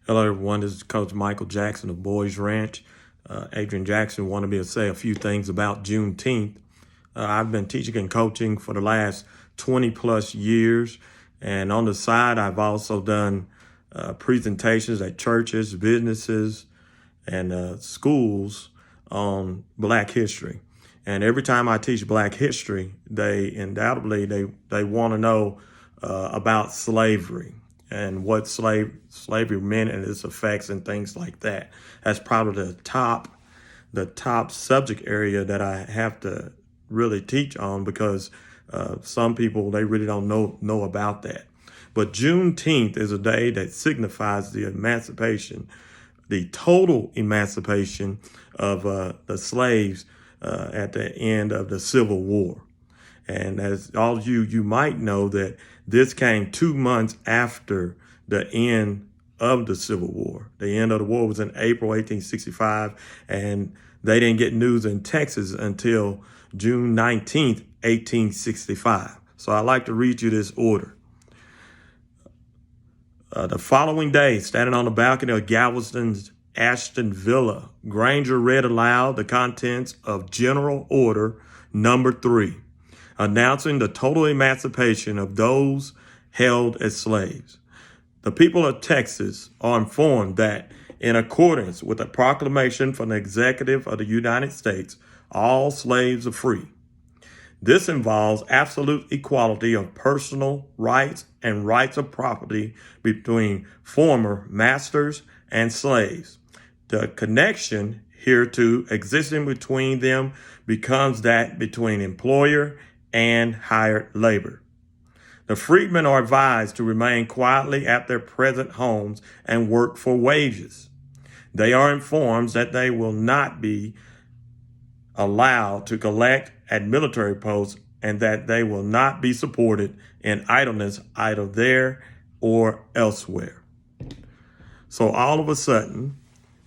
Hello, everyone. This is Coach Michael Jackson of Boys Ranch. Adrian Jackson wanted me to say a few things about Juneteenth. I've been teaching and coaching for the last 20 plus years. And on the side, I've also done presentations at churches, businesses, and schools on Black history. And every time I teach Black history, they undoubtedly, they want to know about slavery and what slavery meant and its effects and things like that. That's probably the top subject area that I have to really teach on, because some people, they really don't know about that. But Juneteenth is a day that signifies the emancipation, the total emancipation of the slaves at the end of the Civil War. And as all of you might know that this came 2 months after the end of the Civil War. The end of the war was in April 1865, and they didn't get news in Texas until June 19th, 1865. So I'd like to read you this order. The following day, standing on the balcony of Galveston's Ashton Villa, Granger read aloud the contents of General Order Number 3, announcing the total emancipation of those held as slaves. The people of Texas are informed that, in accordance with a proclamation from the Executive of the United States, all slaves are free. This involves absolute equality of personal rights and rights of property between former masters and slaves. The connection hereto existing between them becomes that between employer and hired labor. The freedmen are advised to remain quietly at their present homes and work for wages. They are informed that they will not be allowed to collect at military posts and that they will not be supported in idleness either there or elsewhere. So all of a sudden,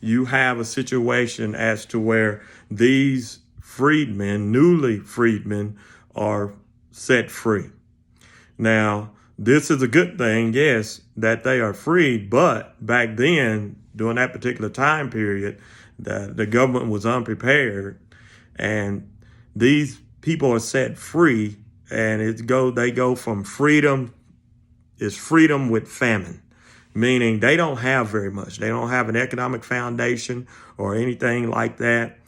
you have a situation as to where these freedmen, newly freedmen, are set free. Now, this is a good thing, yes, that they are freed, but back then, during that particular time period, the government was unprepared, and these people are set free, and they go from freedom with famine, meaning they don't have very much. They don't have an economic foundation or anything like that.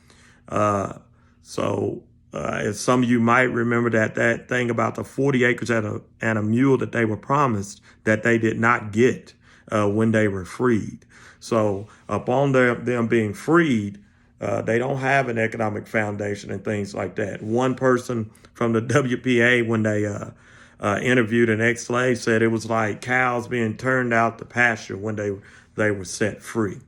As some of you might remember that thing about the 40 acres and a mule that they were promised that they did not get when they were freed. So upon them being freed, they don't have an economic foundation and things like that. One person from the WPA, when they interviewed an ex-slave, said it was like cows being turned out to pasture when they were set free.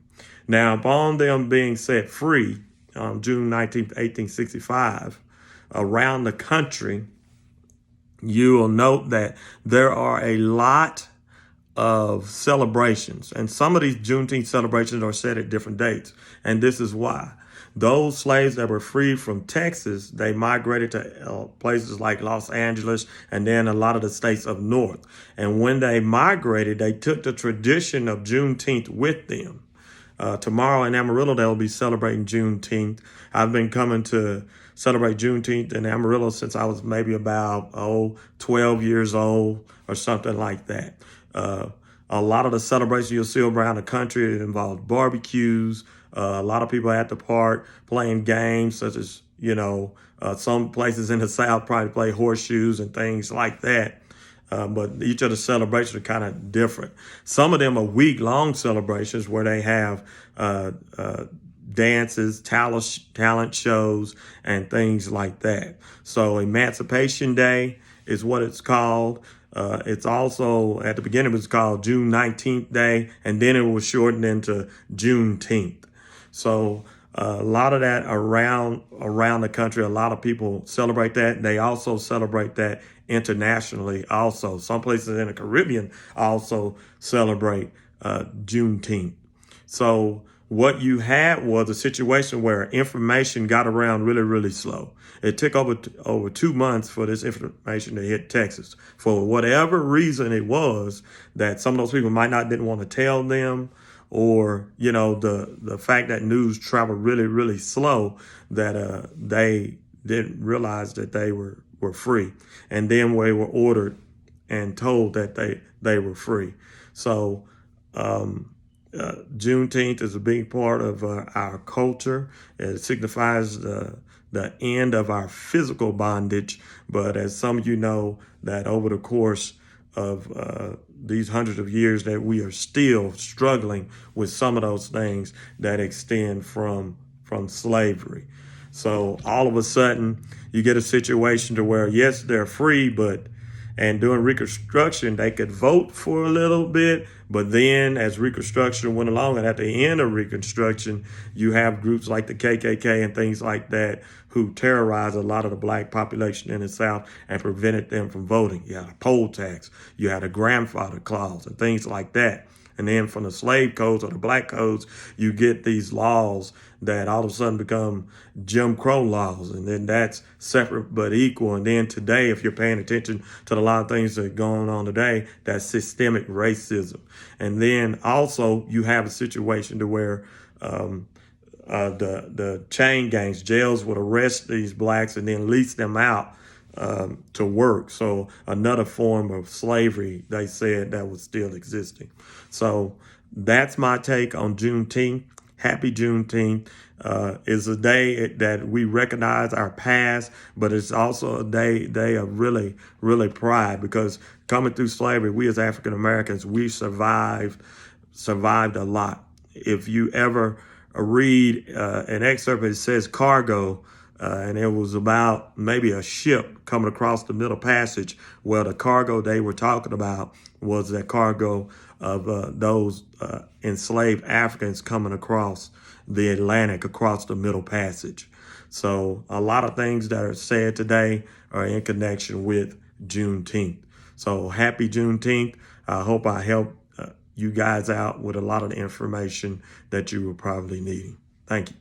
Now, upon them being set free on June 19th, 1865, around the country, you will note that there are a lot of celebrations, and some of these Juneteenth celebrations are set at different dates, and this is why. Those slaves that were freed from Texas, they migrated to places like Los Angeles and then a lot of the states up north. And when they migrated, they took the tradition of Juneteenth with them. Tomorrow in Amarillo, they'll be celebrating Juneteenth. I've been coming to celebrate Juneteenth in Amarillo since I was maybe about 12 years old or something like that. A lot of the celebrations you'll see around the country, it involves barbecues. A lot of people at the park playing games such as, some places in the South probably play horseshoes and things like that. But each of the celebrations are kind of different. Some of them are week-long celebrations where they have dances, talent shows, and things like that. So Emancipation Day is what it's called. It's also, at the beginning, it was called June 19th Day, and then it was shortened into Juneteenth. So a lot of that around the country, a lot of people celebrate that. They also celebrate that internationally also. Some places in the Caribbean also celebrate Juneteenth. So what you had was a situation where information got around really, really slow. It took over 2 months for this information to hit Texas. For whatever reason it was, that some of those people didn't want to tell them, or, the fact that news traveled really, really slow, that they didn't realize that they were free. And then we were ordered and told that they were free. So Juneteenth is a big part of our culture. It signifies the end of our physical bondage. But as some of you know, that over the course of these hundreds of years, that we are still struggling with some of those things that extend from slavery. So all of a sudden, you get a situation to where, yes, they're free, and during Reconstruction, they could vote for a little bit. But then as Reconstruction went along, and at the end of Reconstruction, you have groups like the KKK and things like that who terrorized a lot of the black population in the South and prevented them from voting. You had a poll tax, you had a grandfather clause and things like that. And then from the slave codes or the black codes, you get these laws that all of a sudden become Jim Crow laws. And then that's separate but equal. And then today, if you're paying attention to a lot of things that are going on today, that's systemic racism. And then also you have a situation to where the chain gangs, jails would arrest these blacks and then lease them out to work. So another form of slavery, they said, that was still existing. So that's my take on Juneteenth. Happy Juneteenth. Is a day that we recognize our past, but it's also a day of really, really pride, because coming through slavery, we as African Americans, we survived a lot. If you ever read an excerpt, it says cargo, and it was about maybe a ship coming across the Middle Passage. Well, the cargo they were talking about was that cargo of those enslaved Africans coming across the Atlantic, across the Middle Passage. So a lot of things that are said today are in connection with Juneteenth. So happy Juneteenth. I hope I helped you guys out with a lot of the information that you were probably needing. Thank you.